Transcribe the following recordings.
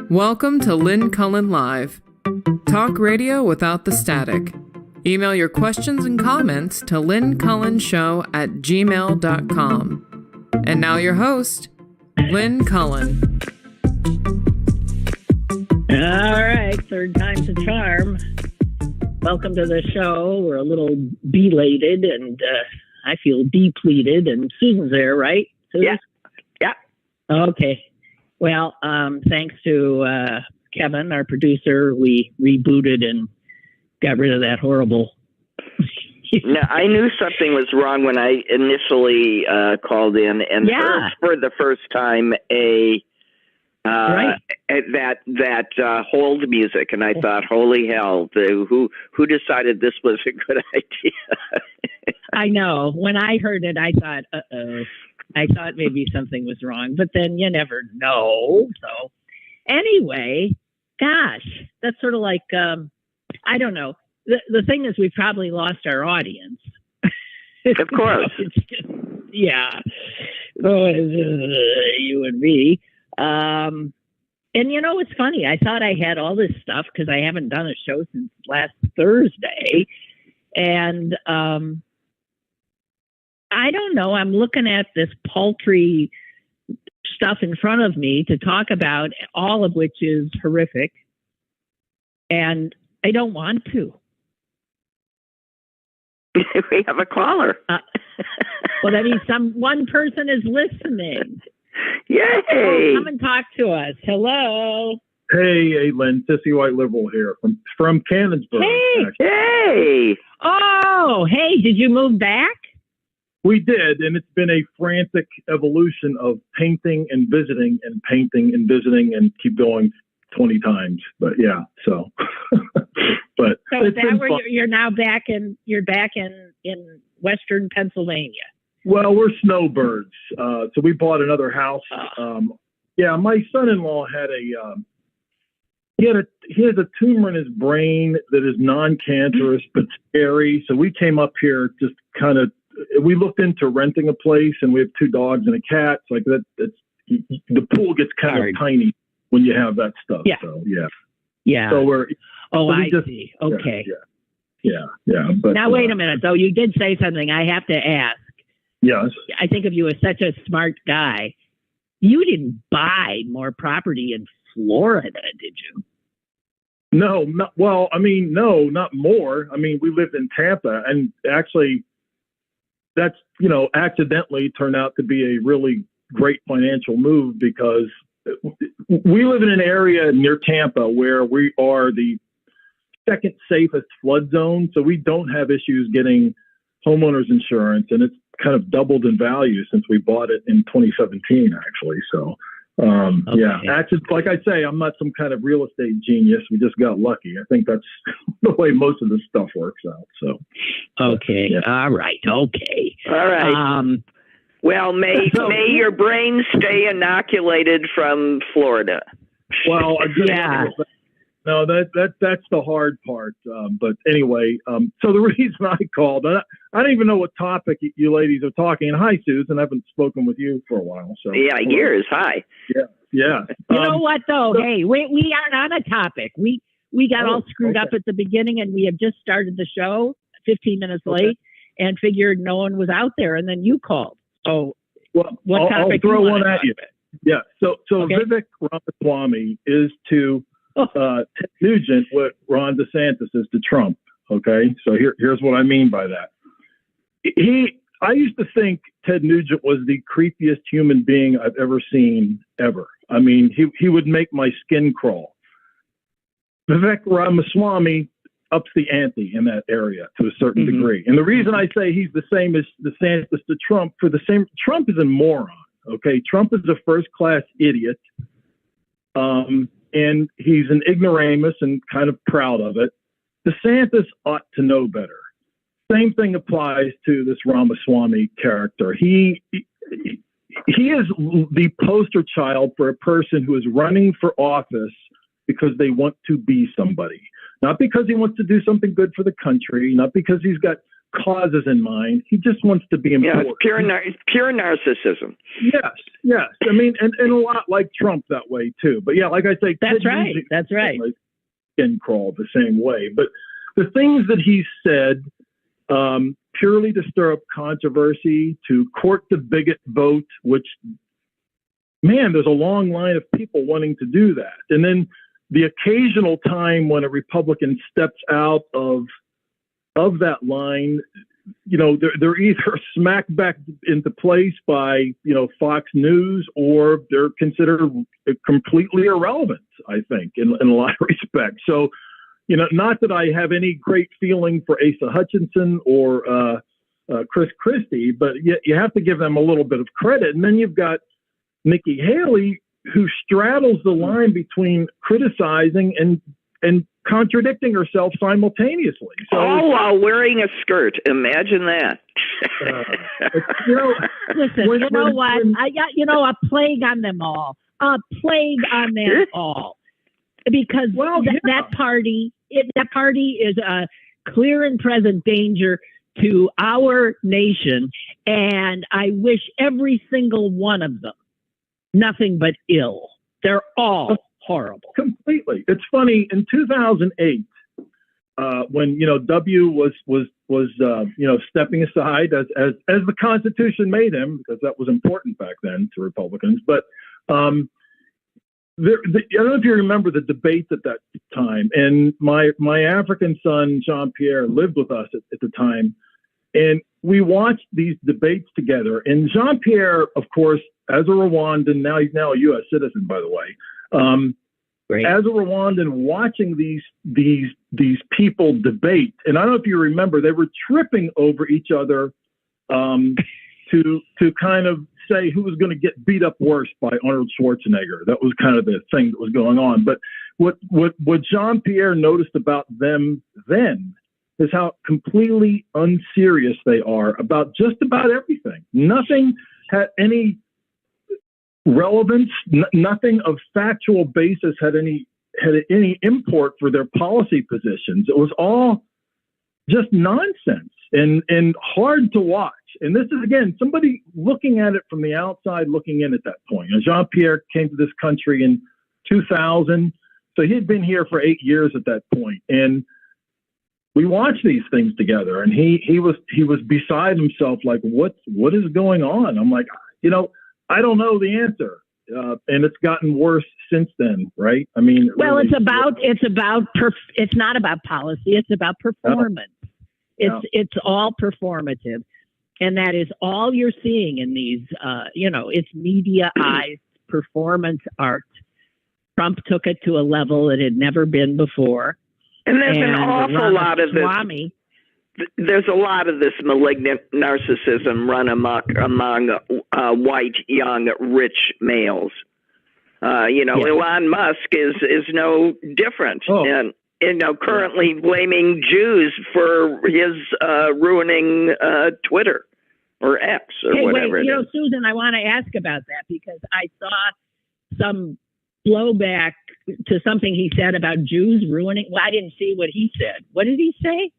Welcome to Lynn Cullen Live. Talk radio without the static. Email your questions and comments to lynncullenshow@gmail.com. And now your host, Lynn Cullen. All right, third time's a charm. Welcome to the show. We're a little belated, and I feel depleted. And Susan's there, right? Susan? Yeah. Okay. Well, thanks to Kevin, our producer, we rebooted and got rid of that horrible. No, I knew something was wrong when I initially called in and heard for the first time that hold music, and I thought, holy hell, who decided this was a good idea? I know. When I heard it, I thought, uh-oh. I thought maybe something was wrong, but then you never know. So anyway, gosh, that's sort of like, I don't know. The thing is, we've probably lost our audience. Of course. Yeah. Oh, you and me. And you know, it's funny. I thought I had all this stuff because I haven't done a show since last Thursday. And I don't know. I'm looking at this paltry stuff in front of me to talk about, all of which is horrific. And I don't want to. We have a caller. Well, that means one person is listening. Yay! Oh, come and talk to us. Hello. Hey, Lynn, sissy white liberal here from Canonsburg. Hey! Oh, hey, did you move back? We did, and it's been a frantic evolution of painting and visiting and painting and visiting and keep going 20 times. But yeah, so. But so is that where you're now back in Western Pennsylvania? Well, we're snowbirds. So we bought another house. Yeah, my son-in-law had he has a tumor in his brain that is non-cancerous but scary. So we came up here just kind of. We looked into renting a place, and we have 2 dogs and a cat. So like the pool gets kind of tiny when you have that stuff. Yeah. So yeah. Yeah. So we're. Oh, I see. Okay. Yeah. But now wait a minute, though. You did say something. I have to ask. Yes. I think of you as such a smart guy. You didn't buy more property in Florida, did you? No. No, not more. I mean, we lived in Tampa, and actually, that's accidentally turned out to be a really great financial move because we live in an area near Tampa where we are the second safest flood zone. So we don't have issues getting homeowners insurance, and it's kind of doubled in value since we bought it in 2017, actually. So, okay. Yeah, actually, like I say, I'm not some kind of real estate genius. We just got lucky. I think that's the way most of this stuff works out. So, okay. Yeah. All right. Okay. All right. Well, may your brain stay inoculated from Florida. Well, yeah. No, that's the hard part. But anyway, so the reason I called, I don't even know what topic you ladies are talking. And hi, Susan. I haven't spoken with you for a while. So yeah, years. Hi. Yeah. You know what, though? Hey, we aren't on a topic. We got all screwed up at the beginning, and we had just started the show 15 minutes late and figured no one was out there. And then you called. So what topic? I'll throw one at you. Yeah. So okay. Vivek Ramaswamy is to Ted Nugent what Ron DeSantis is to Trump. Okay. So here's what I mean by that. I used to think Ted Nugent was the creepiest human being I've ever seen ever. I mean, he would make my skin crawl. Vivek Ramaswamy ups the ante in that area to a certain degree. And the reason I say he's the same as DeSantis to Trump, Trump is a moron. Okay. Trump is a first-class idiot. And he's an ignoramus and kind of proud of it. DeSantis ought to know better. Same thing applies to this Ramaswamy character. He is the poster child for a person who is running for office because they want to be somebody, not because he wants to do something good for the country, not because he's got causes in mind. He just wants to be important. Yeah, it's pure narcissism. Yes. I mean, and a lot like Trump that way too. But yeah, like I say, that's right. Skin crawl the same way. But the things that he said, purely to stir up controversy, to court the bigot vote, which, man, there's a long line of people wanting to do that. And then the occasional time when a Republican steps out of that line, you know, they're either smacked back into place by, you know, Fox News, or they're considered completely irrelevant, I think, in a lot of respects. So, you know, not that I have any great feeling for Asa Hutchinson or Chris Christie, but you have to give them a little bit of credit. And then you've got Nikki Haley, who straddles the line between criticizing and contradicting herself simultaneously. So, all while wearing a skirt. Imagine that. You know, listen, you know what? I got, you know, a plague on them all. A plague on them all. Because that party is a clear and present danger to our nation, and I wish every single one of them nothing but ill. They're all horrible. Completely. It's funny, in 2008, when, you know, W was you know, stepping aside as the Constitution made him, because that was important back then to Republicans. But I don't know if you remember the debates at that time, and my African son Jean-Pierre lived with us at the time, and we watched these debates together. And Jean-Pierre, of course, as a Rwandan, he's now a U.S. citizen, by the way. As a Rwandan, watching these people debate, and I don't know if you remember, they were tripping over each other to kind of say who was going to get beat up worse by Arnold Schwarzenegger. That was kind of the thing that was going on. But what Jean-Pierre noticed about them then is how completely unserious they are about just about everything. Nothing had any relevance. Nothing of factual basis had any import for their policy positions. It was all just nonsense and hard to watch. And this is, again, somebody looking at it from the outside, looking in at that point. And Jean-Pierre came to this country in 2000, so he had been here for 8 years at that point. And we watched these things together, and he was beside himself, like, what is going on? I'm like, you know, I don't know the answer, and it's gotten worse since then, right? I mean, well, really, it's not about policy; it's about performance. It's all performative, and that is all you're seeing in these. You know, it's mediaized performance art. Trump took it to a level it had never been before, and there's an awful lot of this. There's a lot of this malignant narcissism run amok among white, young, rich males. You know, Elon Musk is no different, and you know, currently blaming Jews for his ruining Twitter or X or whatever. Wait, you know, Susan, I want to ask about that because I saw some blowback to something he said about Jews ruining. Well, I didn't see what he said. What did he say?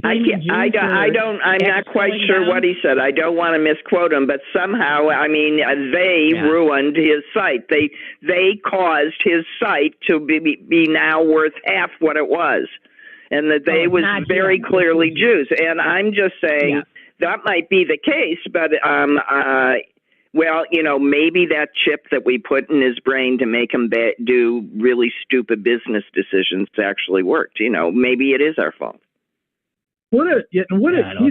I'm not quite sure what he said. I don't want to misquote him, but somehow, I mean, they ruined his site. They caused his site to be now worth half what it was, and that they was very clearly Jews. And I'm just saying that might be the case, but well, you know, maybe that chip that we put in his brain to make him do really stupid business decisions actually worked. You know, maybe it is our fault. He's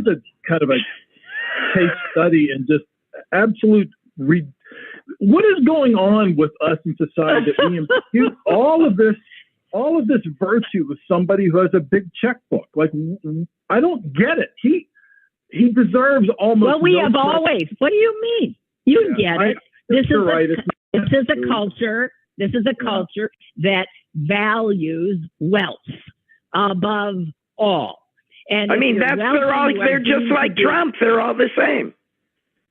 a kind of a case study in just absolute. What is going on with us in society that we impute all of this virtue with somebody who has a big checkbook? Like, I don't get it. He deserves almost. Well, we have always. What do you mean? You get it. This is a culture. This is a culture that values wealth above all. And I mean, they're just like Trump. They're all the same.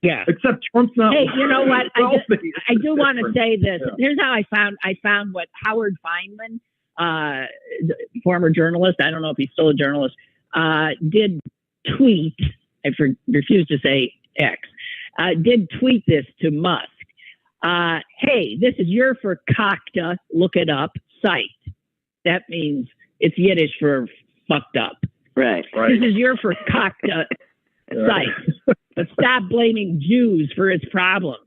Yeah. Except Trump's not. Hey, you know what? I do want to say this. Yeah. Here's how I found what Howard Feynman, former journalist, I don't know if he's still a journalist, did tweet, refuse to say X, did tweet this to Musk. Hey, this is your verkakte, look it up, site. That means it's Yiddish for fucked up. Right. This is your verkakte site. But stop blaming Jews for its problems.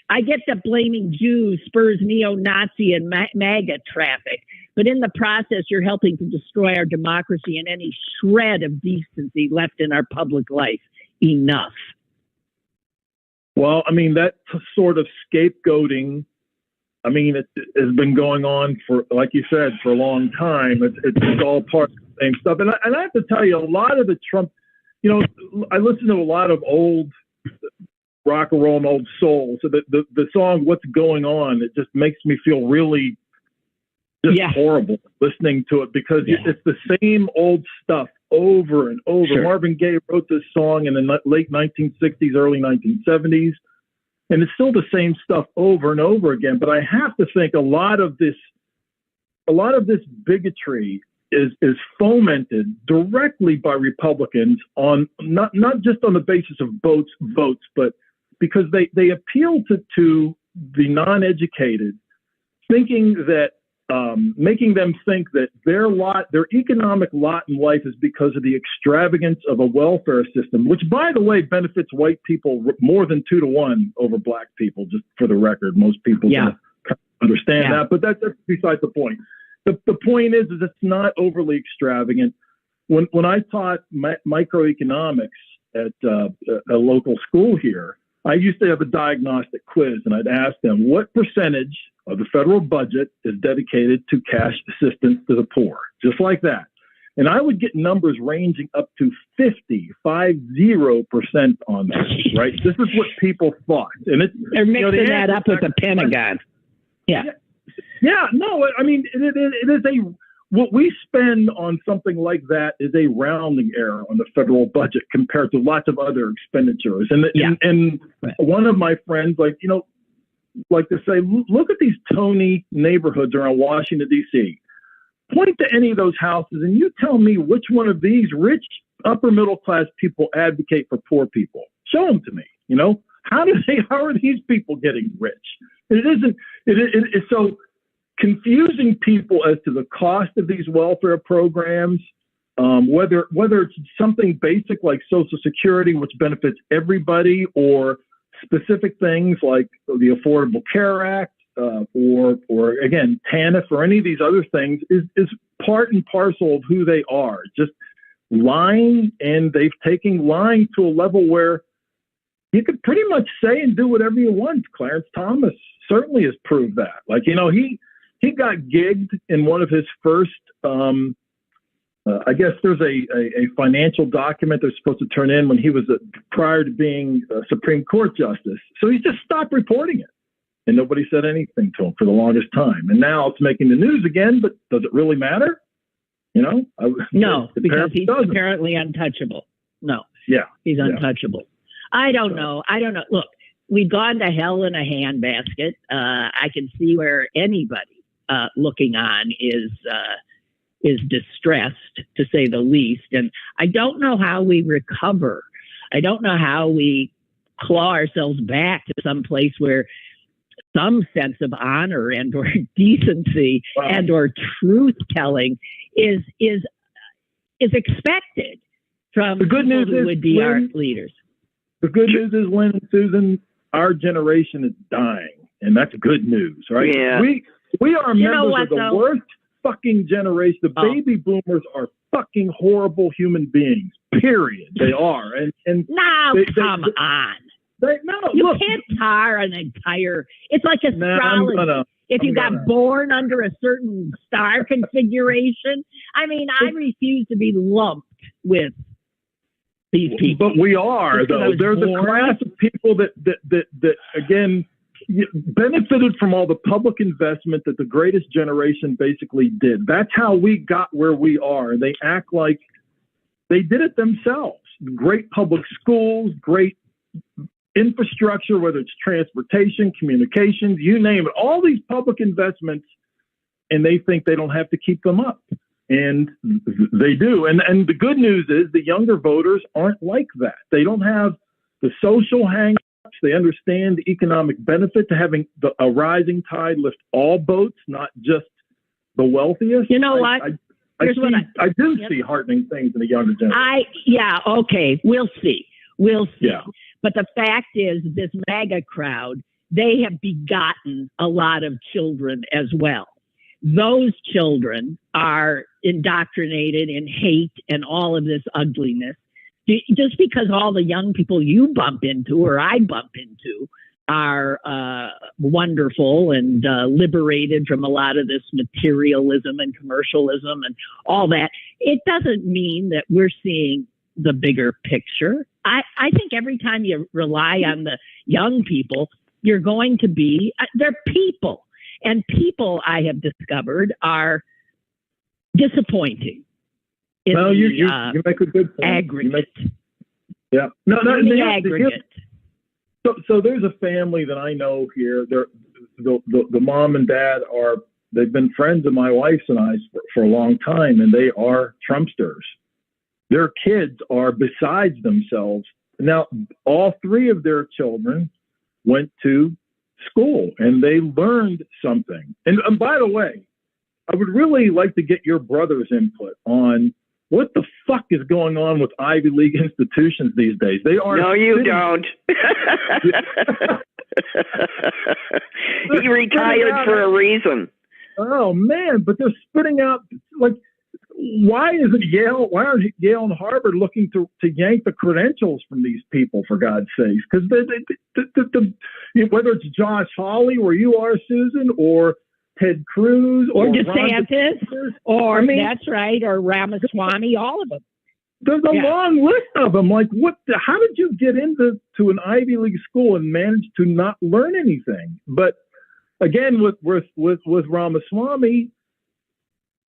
I get that blaming Jews spurs neo-Nazi and MAGA traffic, but in the process, you're helping to destroy our democracy and any shred of decency left in our public life. Enough. Well, I mean, that sort of scapegoating, I mean, it has been going on for, like you said, for a long time. It's all part of the same stuff. And I have to tell you, a lot of the Trump, I listen to a lot of old rock and roll and old soul. So the song "What's Going On," it just makes me feel really horrible listening to it, because it's the same old stuff over and over. Sure. Marvin Gaye wrote this song in the late 1960s, early 1970s, and it's still the same stuff over and over again. But I have to think a lot of this bigotry is fomented directly by Republicans on not just on the basis of votes, but because they appeal to the non-educated, thinking that making them think that their economic lot in life is because of the extravagance of a welfare system, which, by the way, benefits white people more than 2-to-1 over black people. Just for the record, most people don't understand that, but that's beside the point. The point is it's not overly extravagant. When I taught microeconomics at a local school here, I used to have a diagnostic quiz, and I'd ask them, what percentage of the federal budget is dedicated to cash assistance to the poor? Just like that. And I would get numbers ranging up to 50% on that, right? This is what people thought. And they're mixing that up with the Pentagon. Yeah, no, I mean, it is what we spend on something like that is a rounding error on the federal budget compared to lots of other expenditures. And one of my friends, like to say, look at these Tony neighborhoods around Washington, D.C. Point to any of those houses and you tell me which one of these rich, upper middle class people advocate for poor people. Show them to me. How are these people getting rich? It's so confusing people as to the cost of these welfare programs, whether it's something basic like Social Security, which benefits everybody, or specific things like the Affordable Care Act, or again, TANF, or any of these other things, is part and parcel of who they are. Just lying, and they've taken lying to a level where you could pretty much say and do whatever you want. Clarence Thomas certainly has proved that. Like, he got gigged in one of his first, I guess there's a financial document they're supposed to turn in when he was prior to being a Supreme Court justice. So he just stopped reporting it, and nobody said anything to him for the longest time. And now it's making the news again, but does it really matter? No, because he's apparently untouchable. No. Yeah. He's untouchable. I don't know. Look, we've gone to hell in a handbasket. I can see where anybody looking on is distressed, to say the least. And I don't know how we recover. I don't know how we claw ourselves back to some place where some sense of honor and or decency and or truth telling is expected from the good news who would be Lynn, our leaders. The good news is, Lynn and Susan, our generation is dying, and that's good news, right? Yeah. We are members of the worst fucking generation. The baby boomers are fucking horrible human beings. Period. They are. And now, come on. You can't tar an entire. It's like astrology. If you got born under a certain star configuration, I mean, I refuse to be lumped with these people. But we are, though. There's a class of people that again, benefited from all the public investment that the greatest generation basically did. That's how we got where we are. They act like they did it themselves. Great public schools, great infrastructure, whether it's transportation, communications, you name it, all these public investments, and they think they don't have to keep them up. And they do. And the good news is the younger voters aren't like that. They don't have the social hang-ups. They understand the economic benefit to having a rising tide lift all boats, not just the wealthiest. You know what? I do see heartening things in the younger generation. Okay. We'll see. Yeah. But the fact is, this MAGA crowd, they have begotten a lot of children as well. Those children are indoctrinated in hate and all of this ugliness. Just because all the young people you bump into or I bump into are wonderful and liberated from a lot of this materialism and commercialism and all that, it doesn't mean that we're seeing the bigger picture. I think every time you rely on the young people, you're going to be, they're people. And people, I have discovered, are disappointing. Well, you make a good point. Aggregate. Yeah. No, the aggregate. So there's a family that I know here. The mom and dad they've been friends of my wife's and I for a long time, and they are Trumpsters. Their kids are besides themselves. Now, all three of their children went to school and they learned something. And by the way, I would really like to get your brother's input on what the fuck is going on with Ivy League institutions these days. They are. No, you don't. He retired for a reason. Oh man, but they're spitting out like. Why isn't Yale? Why aren't Yale and Harvard looking to yank the credentials from these people, for God's sakes? Because whether it's Josh Hawley, where you are, Susan, or Ted Cruz, or DeSantis, that's right, or Ramaswamy, all of them. There's a long list of them. Like, how did you get into an Ivy League school and manage to not learn anything? But again, with Ramaswamy,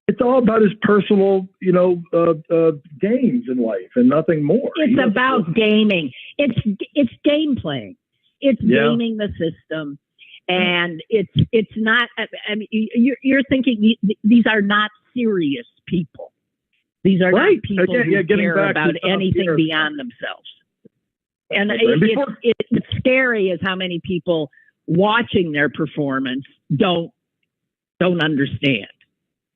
it's all about his personal, games in life and nothing more. It's about gaming. It's game playing. It's gaming the system, and it's not. I mean, you're thinking these are not serious people. These are not people who care about anything beyond themselves. And it's scary as how many people watching their performance don't understand.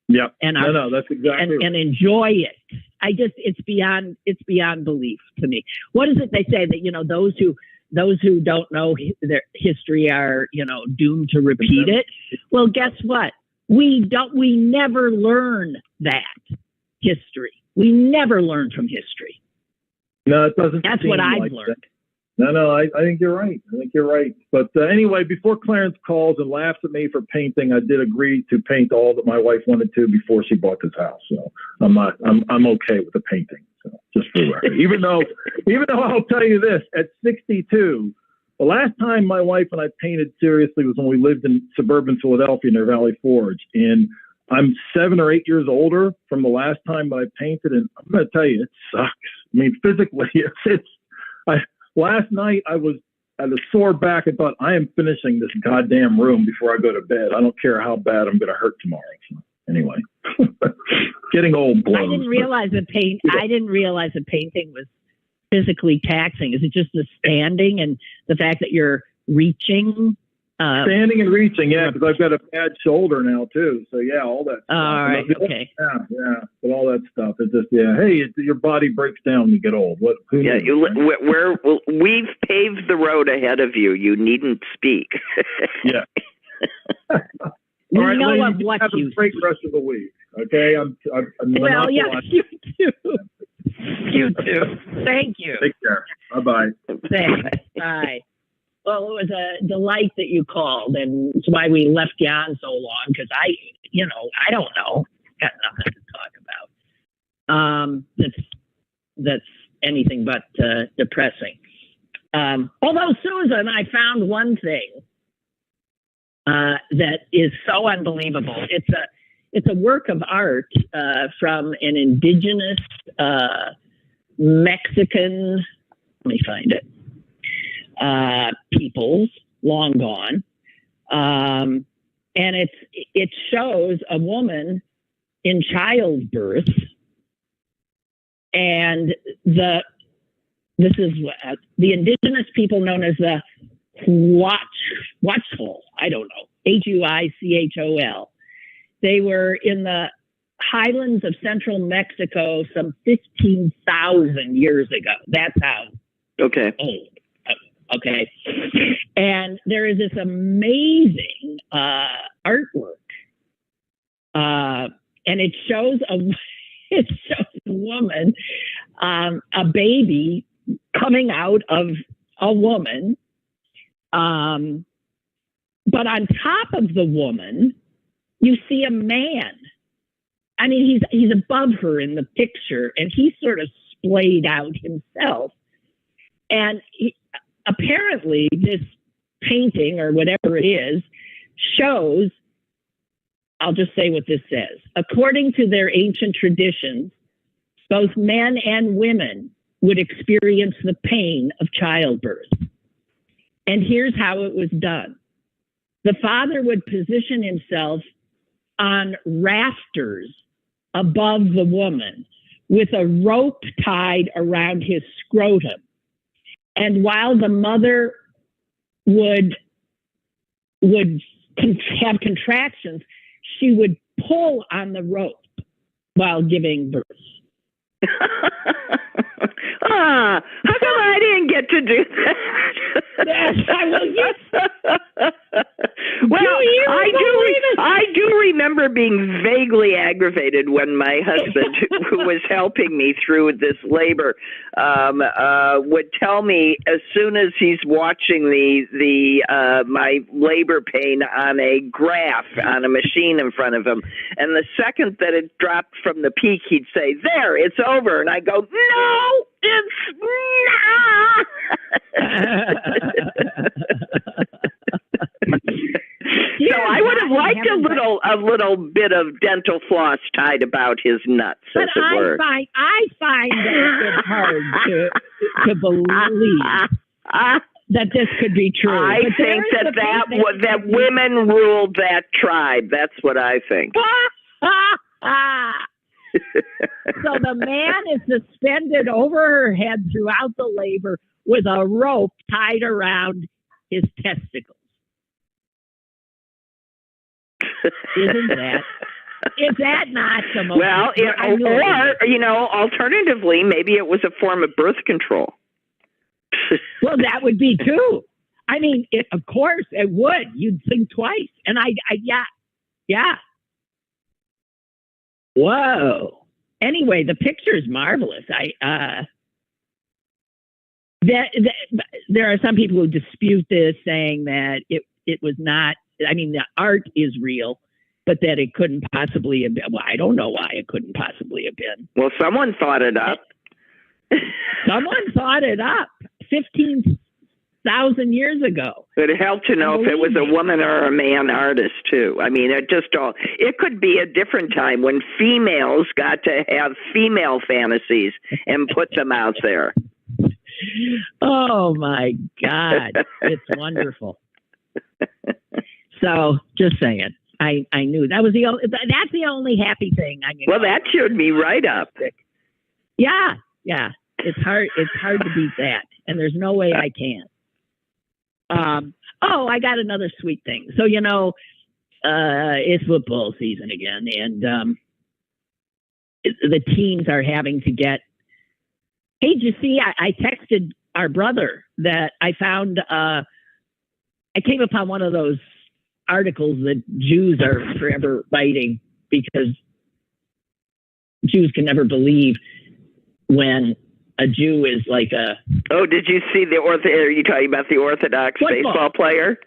Yeah. That's exactly right. And enjoy it. It's beyond belief to me. What is it they say that, those who don't know their history are, doomed to repeat it? Well, guess what? We never learn that history. We never learn from history. No, it doesn't. That's what I've learned. No, I think you're right. But anyway, before Clarence calls and laughs at me for painting, I did agree to paint all that my wife wanted to before she bought this house. So I'm okay with the painting. So just for the record, even though I'll tell you this, at 62, the last time my wife and I painted seriously was when we lived in suburban Philadelphia near Valley Forge, and I'm 7 or 8 years older from the last time that I painted, and I'm going to tell you, it sucks. I mean, physically, last night, I had a sore back and thought, I am finishing this goddamn room before I go to bed. I don't care how bad I'm going to hurt tomorrow. So, anyway, getting old blows. I didn't realize that painting was physically taxing. Is it just the standing and the fact that you're reaching? Standing and reaching, because I've got a bad shoulder now too. So all that stuff. All right, okay. Yeah, but all that stuff. It's just your body breaks down when you get old. We've paved the road ahead of you. You needn't speak. Yeah. We all right, know ladies, of what have a great rest of the week. Okay, I'm well, yes, you too. You too. Thank you. Take care. Bye. Thanks. Bye. Well, it was a delight that you called, and it's why we left you on so long, because I don't know. Got nothing to talk about. That's anything but depressing. Although, Susan, I found one thing that is so unbelievable. It's a work of art from an indigenous Mexican, let me find it, peoples, long gone. And it shows a woman in childbirth, and this is the indigenous people known as the Huachol. I don't know, Huichol. They were in the highlands of central Mexico some 15,000 years ago. That's how old. Okay. And there is this amazing artwork. And it shows a woman, a baby coming out of a woman. But on top of the woman, you see a man. I mean, he's above her in the picture, and he's sort of splayed out himself. And apparently, this painting or whatever it is shows, I'll just say what this says. According to their ancient traditions, both men and women would experience the pain of childbirth. And here's how it was done. The father would position himself on rafters above the woman with a rope tied around his scrotum. And while the mother would have contractions, she would pull on the rope while giving birth. How come I didn't get to do that? Yes, I will. Yes. Well, I do remember being vaguely aggravated when my husband, who was helping me through this labor, would tell me as soon as he's watching my labor pain on a graph on a machine in front of him, and the second that it dropped from the peak, he'd say, "There, it's over," and I go, "No, it's not." So I would have liked a little bit of dental floss tied about his nuts, as it were. I find it hard to believe that this could be true. I think that women ruled that tribe. That's what I think. So the man is suspended over her head throughout the labor with a rope tied around his testicles. Is that not the most... Well, alternatively, maybe it was a form of birth control. Well, that would be too. I mean, of course it would. You'd think twice. And yeah. Whoa. Anyway, the picture is marvelous. There are some people who dispute this, saying that it was not. I mean, the art is real, but that it couldn't possibly have been. Well, I don't know why it couldn't possibly have been. Well, someone thought it up. Someone thought it up 15,000 years ago. It helped to know if it was a woman or a man artist, too. I mean, it could be a different time when females got to have female fantasies and put them out there. Oh, my God. It's wonderful. So, just saying, I knew that's the only happy thing I knew. Well, that cheered me right up. Yeah. It's hard to beat that, and there's no way I can. I got another sweet thing. So, it's football season again, and the teams are having to get. Hey, did you see? I texted our brother that I found. I came upon one of those articles that Jews are forever fighting because Jews can never believe when a Jew is like a... Oh, did you see are you talking about the Orthodox baseball player?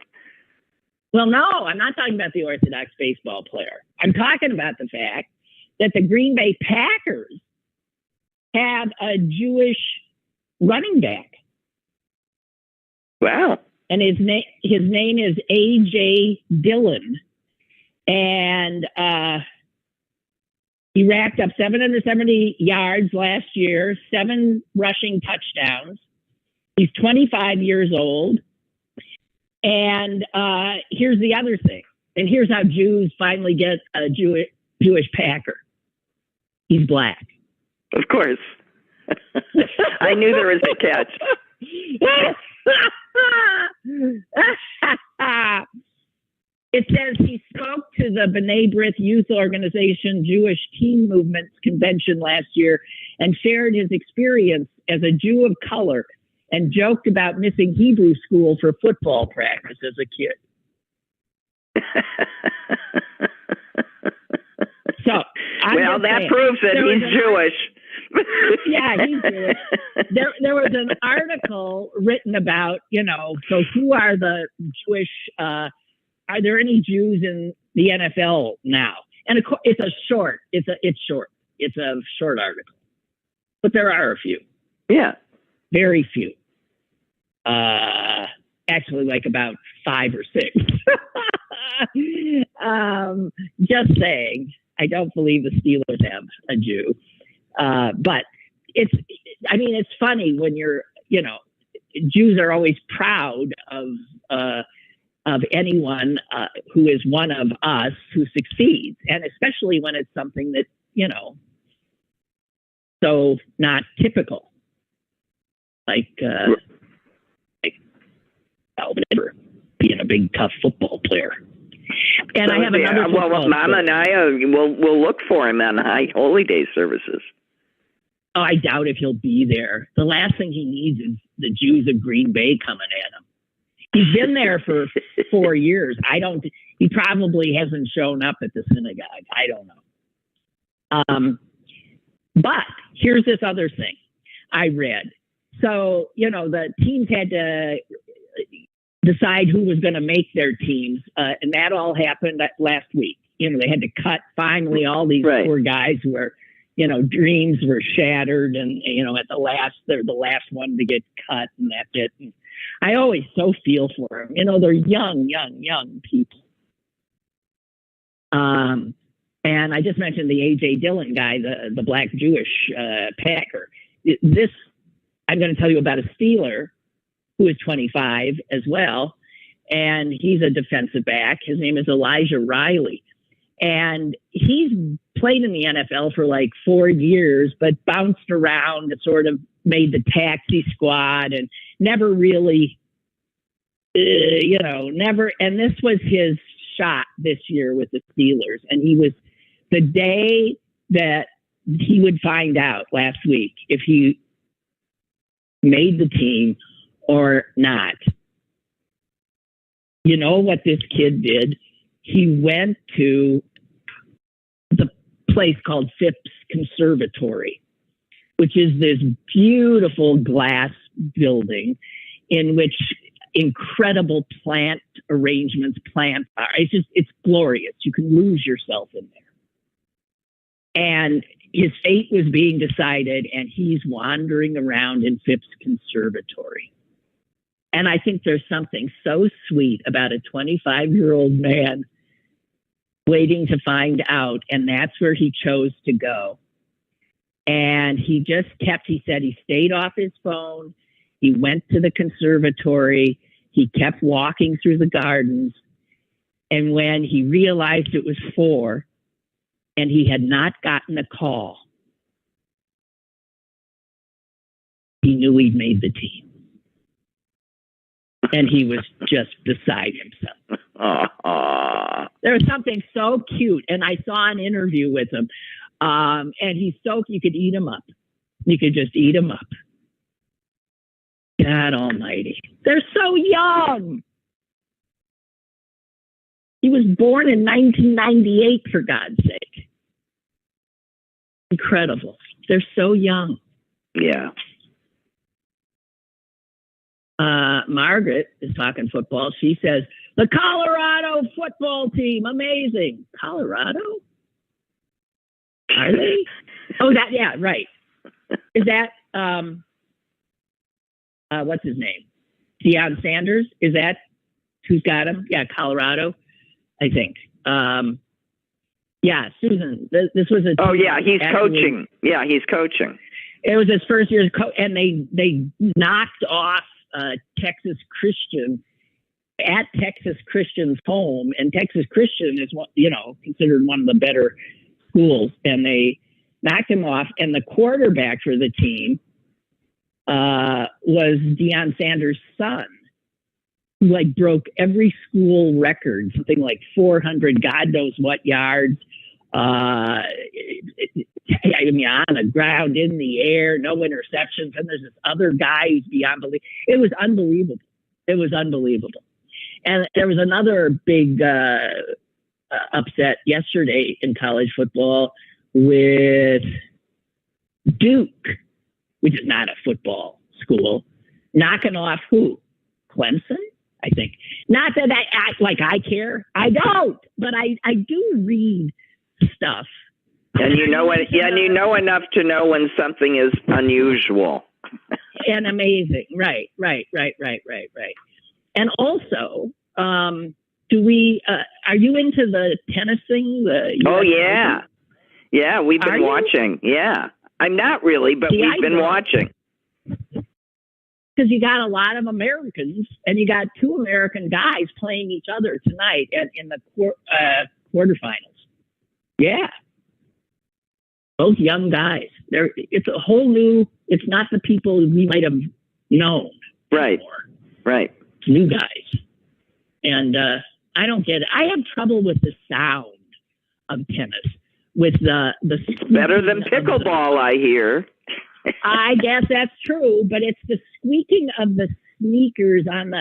Well, no, I'm not talking about the Orthodox baseball player. I'm talking about the fact that the Green Bay Packers have a Jewish running back. Wow. And his name is A.J. Dillon. And he racked up 770 yards last year, 7 rushing touchdowns. He's 25 years old. And here's the other thing. And here's how Jews finally get a Jewish Packer. He's black. Of course. I knew there was a catch. It says he spoke to the B'nai B'rith Youth Organization Jewish Teen Movement's convention last year and shared his experience as a Jew of color and joked about missing Hebrew school for football practice as a kid. So, that proves that he's Jewish. Yeah, he's Jewish. There was an article written about, so who are the Jewish, are there any Jews in the NFL now? And it's short. It's short. It's a short article. But there are a few. Yeah. Very few. Actually, like about 5 or 6. Just saying. I don't believe the Steelers have a Jew. But it's funny when Jews are always proud of anyone who is one of us who succeeds. And especially when it's something that, so not typical. Like Alvin being a big, tough football player. And I have another. Well, Mama and I will look for him on High Holy Day services. Oh, I doubt if he'll be there. The last thing he needs is the Jews of Green Bay coming at him. He's been there for 4 years. He probably hasn't shown up at the synagogue. I don't know. But here's this other thing I read. So, the teams had to decide who was going to make their teams. And that all happened last week. They had to cut finally all these poor guys who were, dreams were shattered and, at they're the last one to get cut and that's it. And I always so feel for them. They're young people. And I just mentioned the A.J. Dillon guy, the black Jewish Packer. I'm going to tell you about a Steeler who is 25 as well. And he's a defensive back. His name is Elijah Riley. And he's played in the NFL for like 4 years, but bounced around and sort of made the taxi squad and never really, never. And this was his shot this year with the Steelers. And he was the day that he would find out last week if he made the team or not. You know what this kid did? He went to the place called Phipps Conservatory, which is this beautiful glass building in which incredible plant arrangements, plants are. It's glorious. You can lose yourself in there. And his fate was being decided, and he's wandering around in Phipps Conservatory. And I think there's something so sweet about a 25-year-old man waiting to find out, and that's where he chose to go. And he said he stayed off his phone. He went to the conservatory. He kept walking through the gardens. And when he realized it was 4 and he had not gotten a call, he knew he'd made the team. And he was just beside himself. There was something so cute. And I saw an interview with him. And you could eat him up. You could just eat him up. God almighty. They're so young. He was born in 1998, for God's sake. Incredible. They're so young. Yeah. Margaret is talking football. She says, the Colorado football team, amazing. Colorado? Are they? Oh, right. Is that, what's his name? Deion Sanders? Is that who's got him? Yeah, Colorado, I think. Yeah, Susan, this was a... Oh, yeah, he's coaching. Yeah, he's coaching. It was his first year, and they knocked off Texas Christian at Texas Christian's home, and Texas Christian is considered one of the better schools, and they knocked him off, and the quarterback for the team was Deion Sanders' son, who like broke every school record, something like 400 God knows what yards. I mean, on the ground, in the air, no interceptions, and there's this other guy who's beyond belief. It was unbelievable. It was unbelievable. And there was another big upset yesterday in college football with Duke, which is not a football school, knocking off who? Clemson, I think. Not that I act like I care. I don't, but I do read stuff. And you know what? Yeah, and you know enough to know when something is unusual and amazing. Right. And also, do we? Are you into the tennis thing? Oh yeah, yeah. We've been watching. Yeah, I'm not really, but we've been watching. Because you got a lot of Americans, and you got two American guys playing each other tonight in the quarterfinals. Yeah. Both young guys. It's a whole new, it's not the people we might have known. Right. Anymore. Right. It's new guys. And I don't get it. I have trouble with the sound of tennis. With the better than pickleball, I hear. I guess that's true, but it's the squeaking of the sneakers on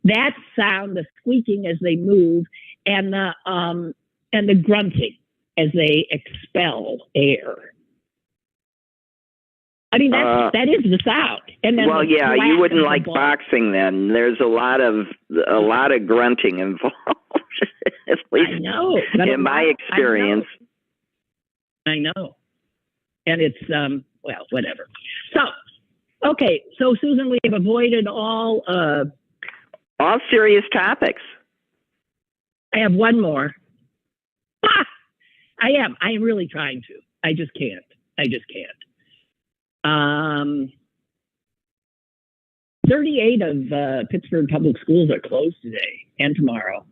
that sound, the squeaking as they move, and the grunting as they expel air. I mean, that is the sound. And then well, yeah, you wouldn't like boxing then. There's a lot of grunting involved. At least I know, in my experience. I know. And it's well, whatever. So, okay, so Susan, we have avoided all serious topics. I have one more. I am really trying to. I just can't. 38 of Pittsburgh public schools are closed today and tomorrow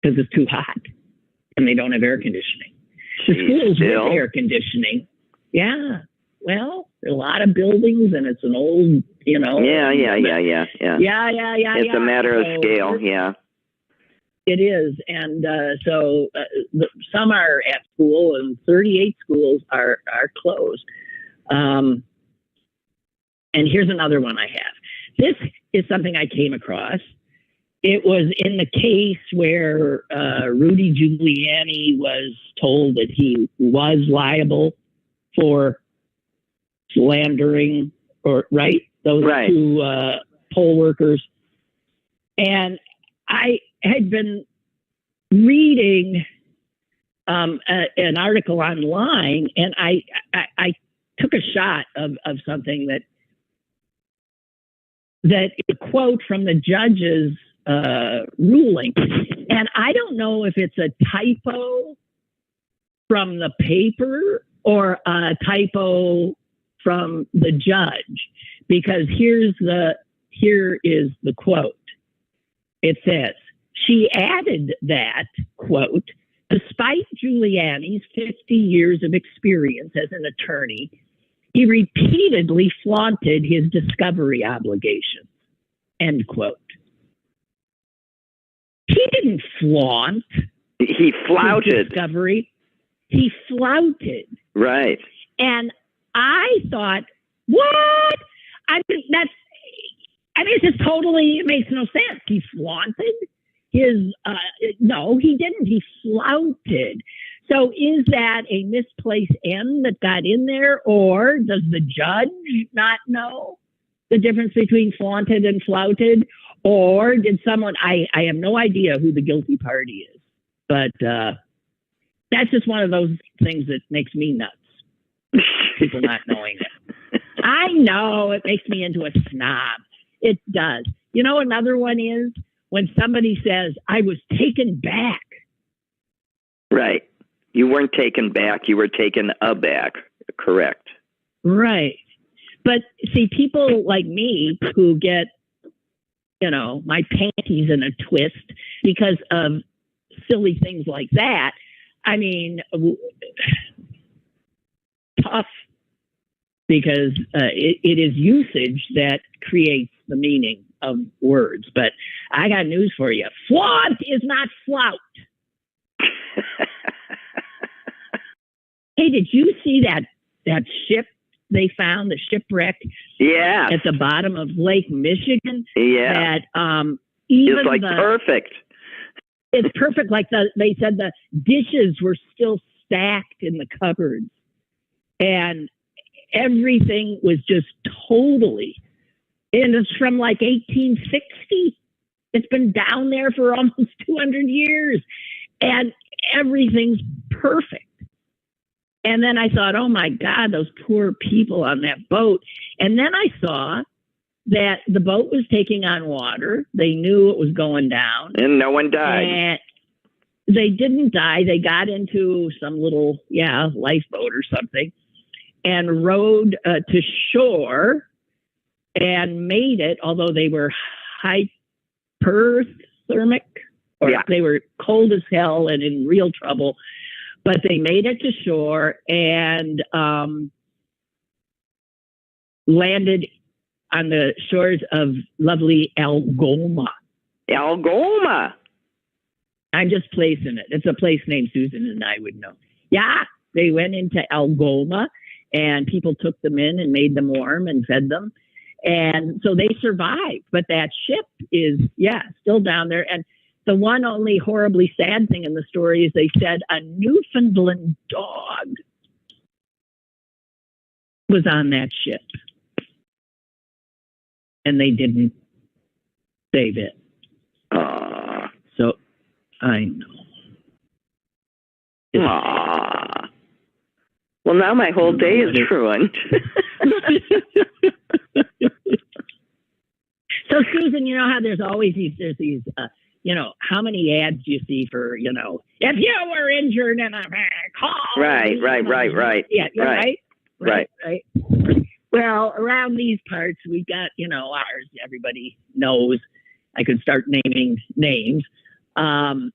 because it's too hot and they don't have air conditioning. The schools with air conditioning. Yeah. Well, there are a lot of buildings and it's an old, you know. Yeah. It's a matter of scale. Yeah. It is. And so some are at school and 38 schools are closed. And here's another one I have. This is something I came across. It was in the case where Rudy Giuliani was told that he was liable for slandering those two poll workers. And I had been reading an article online, and I took a shot of something that a quote from the judge's ruling, and I don't know if it's a typo from the paper or a typo from the judge, because here is the quote. It says, she added that, quote, despite Giuliani's 50 years of experience as an attorney, he repeatedly flaunted his discovery obligations, end quote. He didn't flaunt. He flouted. Discovery. He flouted. Right. And I thought, what? I mean, it's just totally, it makes no sense. He flaunted his, no, he didn't. He flouted. So is that a misplaced N that got in there, or does the judge not know the difference between flaunted and flouted? Or did someone, I have no idea who the guilty party is, but that's just one of those things that makes me nuts. People not knowing it. I know it makes me into a snob. It does. You know, another one is when somebody says, I was taken back. Right. You weren't taken back. You were taken aback. Correct. Right. But see, people like me who get, you know, my panties in a twist because of silly things like that. I mean, tough because it is usage that creates the meaning of words. But I got news for you. Flaunt is not flout. Hey, did you see that ship they found, the shipwreck? Yeah. At the bottom of Lake Michigan? Yeah. That even it's like perfect. It's perfect. Like they said the dishes were still stacked in the cupboards. And everything was just totally, and it's from like 1860. It's been down there for almost 200 years. And everything's perfect. And then I thought, oh my God, those poor people on that boat. And then I saw that the boat was taking on water. They knew it was going down. And no one died. And they didn't die. They got into some little, lifeboat or something and rowed to shore and made it, although they were hyperthermic, or they were cold as hell and in real trouble. But they made it to shore and landed on the shores of lovely Algoma. Algoma. I'm just placing it. It's a place named Susan and I would know. Yeah, they went into Algoma and people took them in and made them warm and fed them. And so they survived. But that ship is, still down there. And the one only horribly sad thing in the story is they said a Newfoundland dog was on that ship. And they didn't save it. So I know. Well, now my whole day is ruined. So, Susan, you know how there's always these how many ads do you see for, if you were injured in a call. Right. Yeah, right. Right. Well, around these parts, we got, ours, everybody knows. I could start naming names. And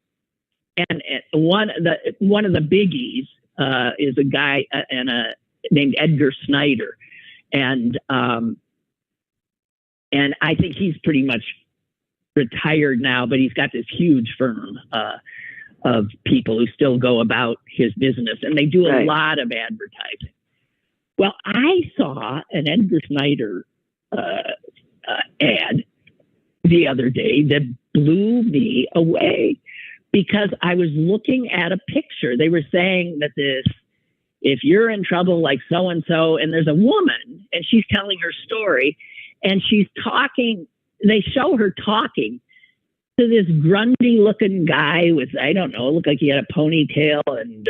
one of the biggies is a guy named Edgar Snyder. And I think he's pretty much retired now, but he's got this huge firm of people who still go about his business, and they do a lot of advertising. Well, I saw an Edgar Snyder ad the other day that blew me away because I was looking at a picture. They were saying that if you're in trouble like so-and-so, and there's a woman and she's telling her story and she's talking, they show her talking to this grungy looking guy with, I don't know, looked like he had a ponytail and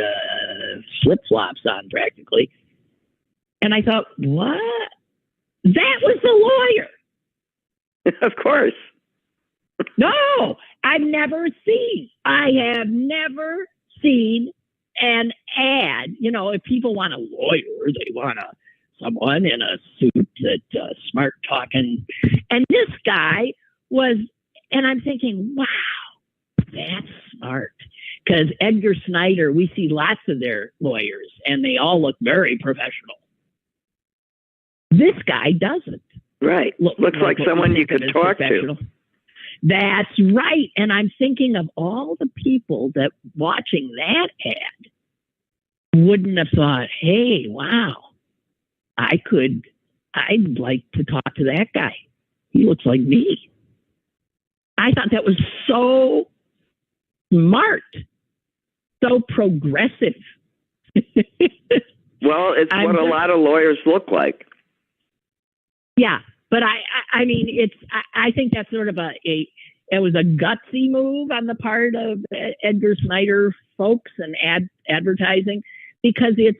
flip-flops on practically. And I thought, what? That was the lawyer. Of course. No, I have never seen an ad. If people want a lawyer, they want someone in a suit that smart talking. And this guy was, and I'm thinking, wow, that's smart. Because Edgar Snyder, we see lots of their lawyers and they all look very professional. This guy doesn't. Right. Looks like someone you could talk to. That's right. And I'm thinking of all the people that watching that ad wouldn't have thought, hey, wow, I'd like to talk to that guy. He looks like me. I thought that was so smart, so progressive. Well, it's what a lot of lawyers look like. Yeah, but I mean, I think that's sort of it was a gutsy move on the part of Edgar Snyder folks and advertising, because it's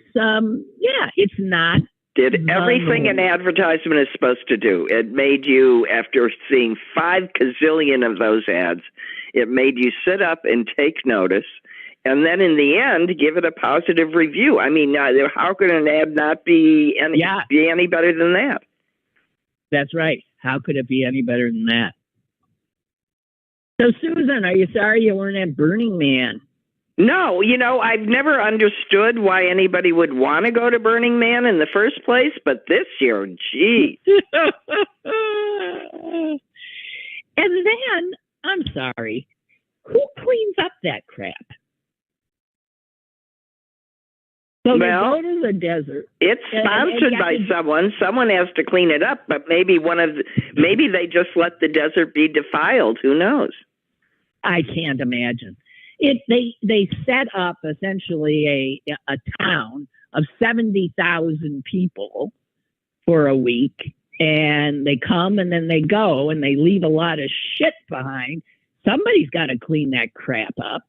not. Did everything an advertisement is supposed to do. It made you, after seeing 5 gazillion of those ads, it made you sit up and take notice, and then in the end, give it a positive review. I mean, how could an ad not be any better than that? That's right. How could it be any better than that? So, Susan, are you sorry you weren't at Burning Man? No, I've never understood why anybody would want to go to Burning Man in the first place, but this year, geez. And then, I'm sorry, who cleans up that crap? So they go to the desert. It's sponsored by someone. Someone has to clean it up, but maybe maybe they just let the desert be defiled. Who knows? I can't imagine. They set up essentially a town of 70,000 people for a week, and they come and then they go, and they leave a lot of shit behind. Somebody's got to clean that crap up,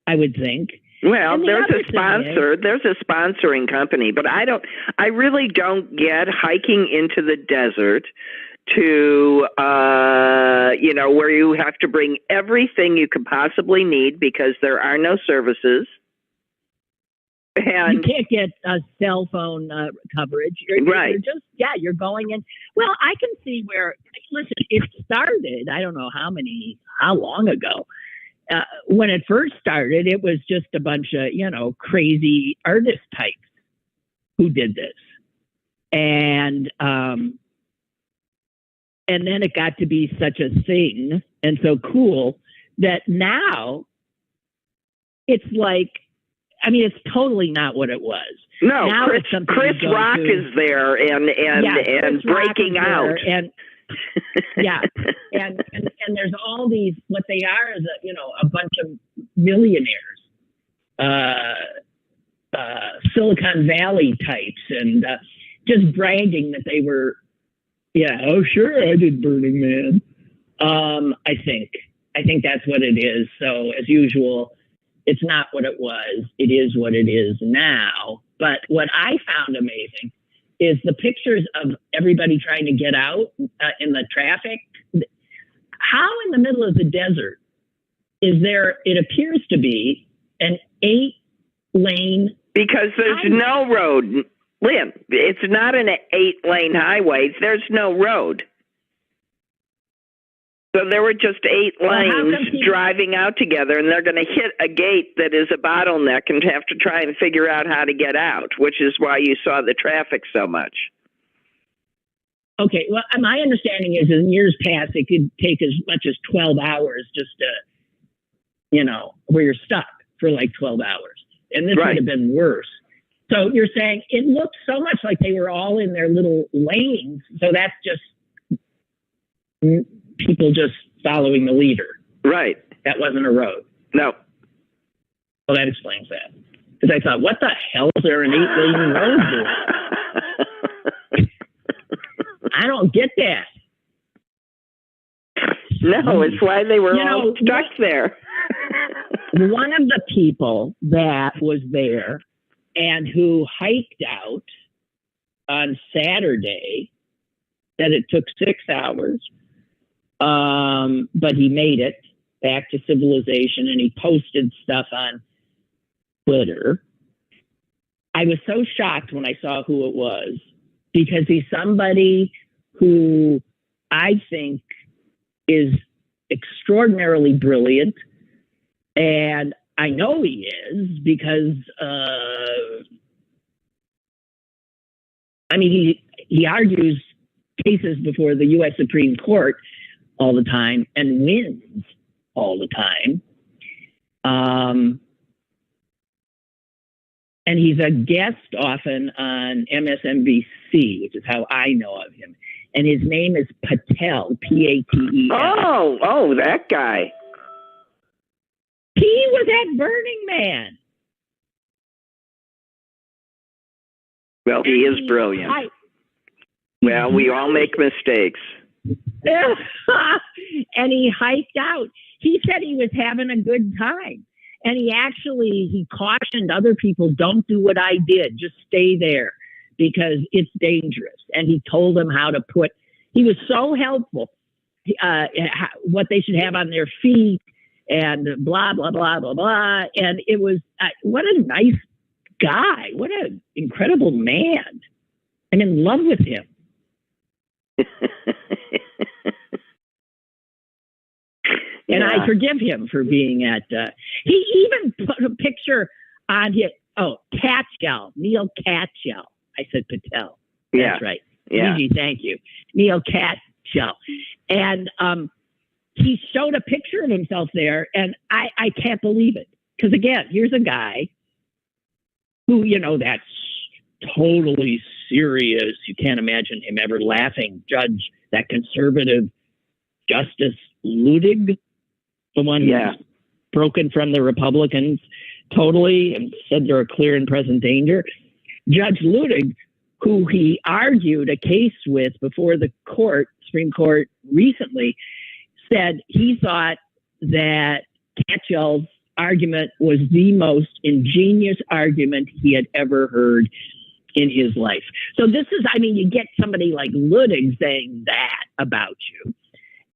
I would think. Well, there's a sponsor. There's a sponsoring company, but I really don't get hiking into the desert to, where you have to bring everything you could possibly need because there are no services. And you can't get a cell phone coverage. Right. You're going in. Well, I can see where, listen, it started, I don't know how long ago. When it first started, it was just a bunch of, crazy artist types who did this. And then it got to be such a thing and so cool that now it's like, it's totally not what it was. No, now Chris Rock is there and breaking out. And and there's all these, what they are is a bunch of millionaires, Silicon Valley types, and just bragging that they were, oh sure, I did Burning Man. I think that's what it is. So as usual, it's not what it was. It is what it is now. But what I found amazing is the pictures of everybody trying to get out in the traffic. How in the middle of the desert is there, it appears to be, an 8-lane... Because there's no road, Lynn. It's not an 8-lane highway. There's no road. So there were just 8 lanes driving out together, and they're going to hit a gate that is a bottleneck and have to try and figure out how to get out, which is why you saw the traffic so much. Okay, well, my understanding is in years past, it could take as much as 12 hours just to, where you're stuck for like 12 hours. And this would have been worse. So you're saying it looked so much like they were all in their little lanes. So that's just people just following the leader. Right. That wasn't a road. No. Well, that explains that. Because I thought, what the hell is there an 8-lane road doing? I don't get that. No, it's why they were all stuck there. One of the people that was there and who hiked out on Saturday said it took 6 hours, but he made it back to civilization, and he posted stuff on Twitter. I was so shocked when I saw who it was, because he's somebody who I think is extraordinarily brilliant. And I know he is because, he argues cases before the U.S. Supreme Court all the time and wins all the time. And he's a guest often on MSNBC, which is how I know of him. And his name is Patel, Patel. Oh, that guy. He was at Burning Man. Well, he is brilliant. Well, we all make mistakes. And he hiked out. He said he was having a good time. And he cautioned other people, don't do what I did. Just stay there because it's dangerous. And he told them how to he was so helpful, what they should have on their feet and blah, blah, blah, blah, blah. And it was, what a nice guy. What an incredible man. I'm in love with him. And I forgive him for being at, he even put a picture on his, Catchell, Neil Catchell. I said Patel. That's right. Yeah. Gigi, thank you. Neil Catchell. And he showed a picture of himself there, and I can't believe it. Because again, here's a guy who, that's totally serious. You can't imagine him ever laughing. Judge, that conservative Justice Ludig, the one who's broken from the Republicans totally and said they're a clear and present danger. Judge Ludig, who he argued a case with before the Supreme Court recently, said he thought that Catchell's argument was the most ingenious argument he had ever heard in his life. So this is, you get somebody like Ludig saying that about you.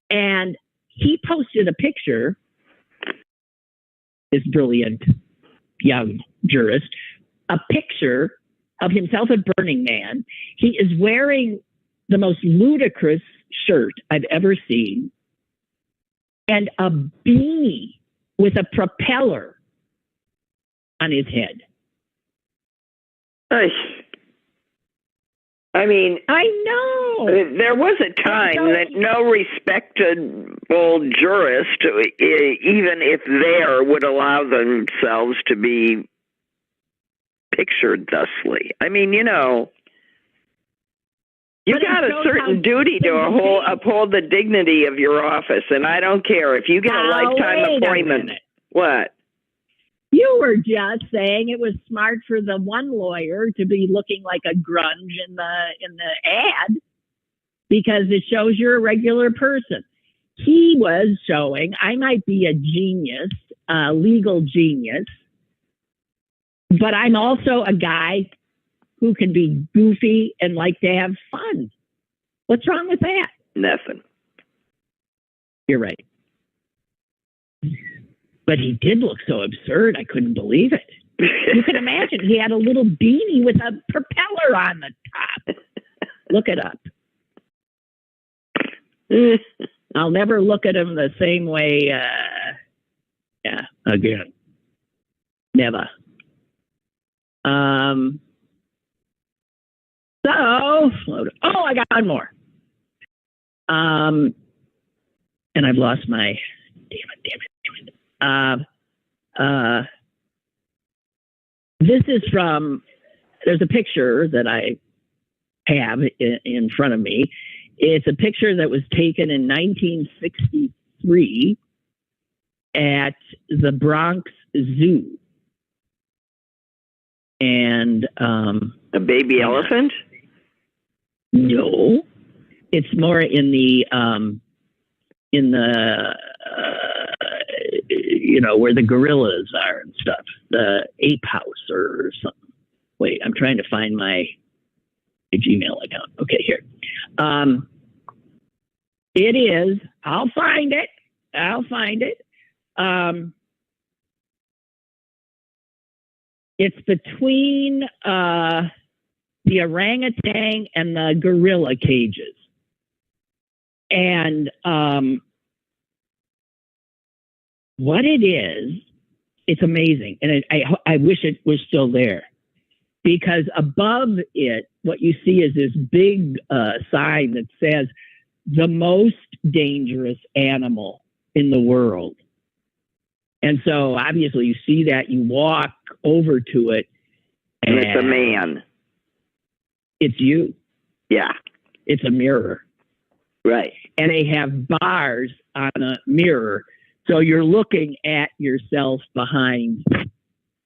And he posted a picture, this brilliant young jurist, a picture of himself at Burning Man. He is wearing the most ludicrous shirt I've ever seen and a beanie with a propeller on his head. I know. There was a time that no respectable jurist, even if there, would allow themselves to be pictured thusly. You got a certain duty to uphold the dignity of your office, and I don't care if you get a lifetime appointment. What? You were just saying it was smart for the one lawyer to be looking like a grunge in the ad because it shows you're a regular person. He was showing I might be a genius, a legal genius, but I'm also a guy who can be goofy and like to have fun. What's wrong with that? Nothing. You're right. But he did look so absurd, I couldn't believe it. You can imagine he had a little beanie with a propeller on the top. Look it up. I'll never look at him the same way. Again. Never. I got one more. And I've lost my. Damn it. This is from. There's a picture that I have in front of me. It's a picture that was taken in 1963 at the Bronx Zoo. And a baby elephant? No, it's more in the where the gorillas are and stuff, the ape house or something. Wait, I'm trying to find my Gmail account. Okay, here. It is. I'll find it. It's between the orangutan and the gorilla cages. And what it is, it's amazing. And I wish it was still there. Because above it, what you see is this big sign that says, the most dangerous animal in the world. And so obviously you see that, you walk over to it. And it's a man. It's you. Yeah. It's a mirror. Right. And they have bars on a mirror. So you're looking at yourself behind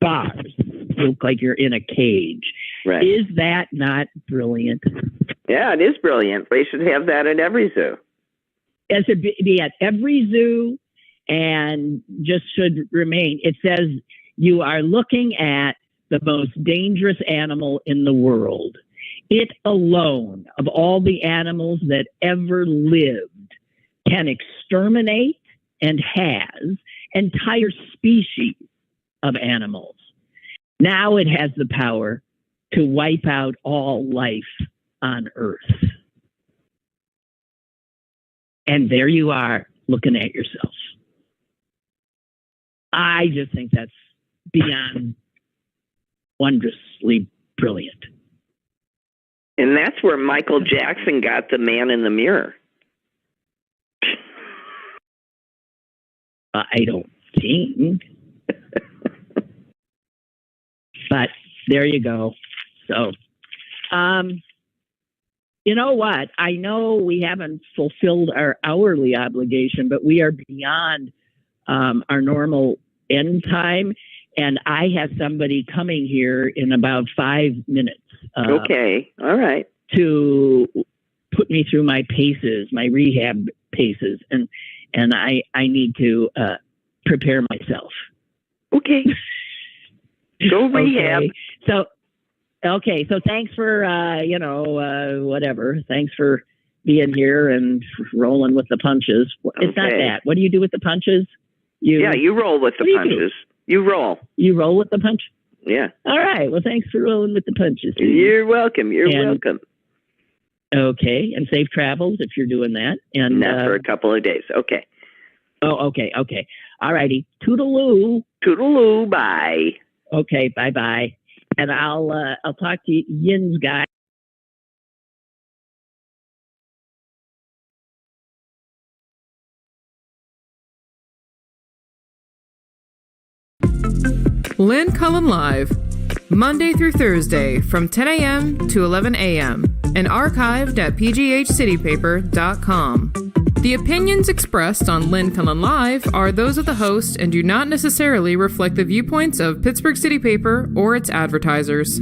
bars. You look like you're in a cage. Right. Is that not brilliant? Yeah, it is brilliant. They should have that at every zoo. It should be at every zoo and just should remain. It says you are looking at the most dangerous animal in the world. It alone, of all the animals that ever lived, can exterminate and has entire species of animals. Now it has the power to wipe out all life on Earth. And there you are looking at yourself. I just think that's beyond wondrously brilliant. And that's where Michael Jackson got the man in the mirror. I don't think. But there you go. So, you know what? I know we haven't fulfilled our hourly obligation, but we are beyond our normal end time. And I have somebody coming here in about 5 minutes. Okay. All right. To put me through my paces, my rehab paces. And I need to prepare myself. Okay. Go rehab. Okay. So thanks for, whatever. Thanks for being here and rolling with the punches. It's not that. What do you do with the punches? You roll with the punches. You roll. You roll with the punch? Yeah. All right. Well, thanks for rolling with the punches. You're welcome. You're welcome. Okay. And safe travels if you're doing that. And not for a couple of days. Okay. Oh, okay. Okay. All righty. Toodaloo. Toodaloo. Bye. Okay. Bye-bye. And I'll talk to Yin's guy. Lynn Cullen Live, Monday through Thursday from 10 a.m. to 11 a.m. and archived at pghcitypaper.com. The opinions expressed on Lynn Cullen Live are those of the host and do not necessarily reflect the viewpoints of Pittsburgh City Paper or its advertisers.